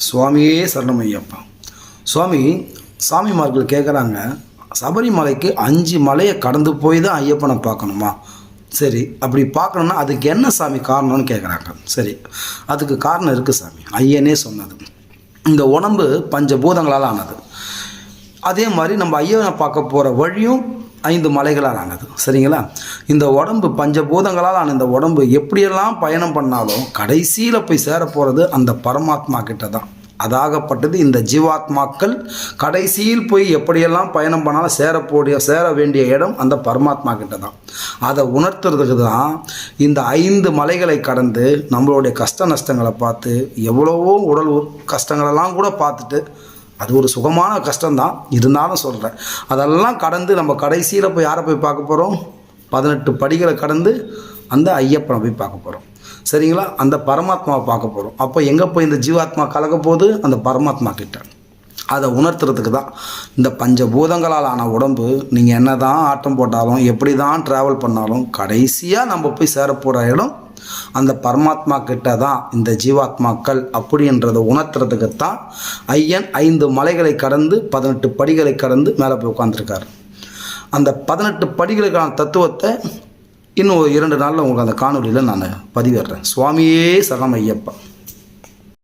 சுவாமியே சரணம் ஐயப்பா. சுவாமி சாமிமார்கள் கேட்குறாங்க, சபரிமலைக்கு 5 மலையை கடந்து போய் தான் ஐயப்பனை பார்க்கணுமா? சரி, அப்படி பார்க்கணுன்னா அதுக்கு என்ன சாமி காரணம்னு கேட்குறாங்க. சரி, அதுக்கு காரணம் இருக்குது சாமி. ஐயனே சொன்னது, இந்த உடம்பு பஞ்சபூதங்களால் ஆனது. அதே மாதிரி நம்ம ஐயனை பார்க்க போகிற வழியும் 5 மலைகளால் ஆனது. சரிங்களா? இந்த உடம்பு பஞ்சபூதங்களால் ஆன இந்த உடம்பு எப்படியெல்லாம் பயணம் பண்ணாலும் கடைசியில் போய் சேர போகிறது அந்த பரமாத்மா கிட்ட தான். அதாகப்பட்டது இந்த ஜீவாத்மாக்கள் கடைசியில் போய் எப்படியெல்லாம் பயணம் பண்ணாலும் சேர வேண்டிய இடம் அந்த பரமாத்மா கிட்ட தான். அதை உணர்த்துறதுக்கு தான் இந்த 5 மலைகளை கடந்து நம்மளுடைய கஷ்ட நஷ்டங்களை பார்த்து, எவ்வளவோ உடல் கஷ்டங்களெல்லாம் கூட பார்த்துட்டு, அது ஒரு சுகமான கஷ்டம்தான் இருந்தாலும் சொல்கிறேன், அதெல்லாம் கடந்து நம்ம கடைசியில் போய் யாரை போய் பார்க்க போகிறோம்? 18 படிகளை கடந்து அந்த ஐயப்பனை போய் பார்க்க போகிறோம். சரிங்களா? அந்த பரமாத்மாவை பார்க்க போகிறோம். அப்போ எங்கே போய் இந்த ஜீவாத்மா கலக்க போகுது? அந்த பரமாத்மா கிட்ட. அதை உணர்த்துறதுக்கு தான் இந்த பஞ்சபூதங்களால் ஆன உடம்பு. நீங்கள் என்ன தான் ஆட்டம் போட்டாலும், எப்படி தான் ட்ராவல் பண்ணாலும், கடைசியாக நம்ம போய் சேரப்போகிற இடம் அந்த பரமாத்மா கிட்ட தான் இந்த ஜீவாத்மாக்கள் அப்படின்றத உணர்த்துறதுக்கு தான் ஐயன் 5 மலைகளை கடந்து 18 படிகளை கடந்து மேலே போய் உட்காந்துருக்காரு. அந்த 18 படிகளுக்கான தத்துவத்தை இன்னும் 2 நாளில் உங்களுக்கு அந்த காணொலியில் நான் பதிவிடுறேன். சுவாமியே சரணம் ஐயப்பா.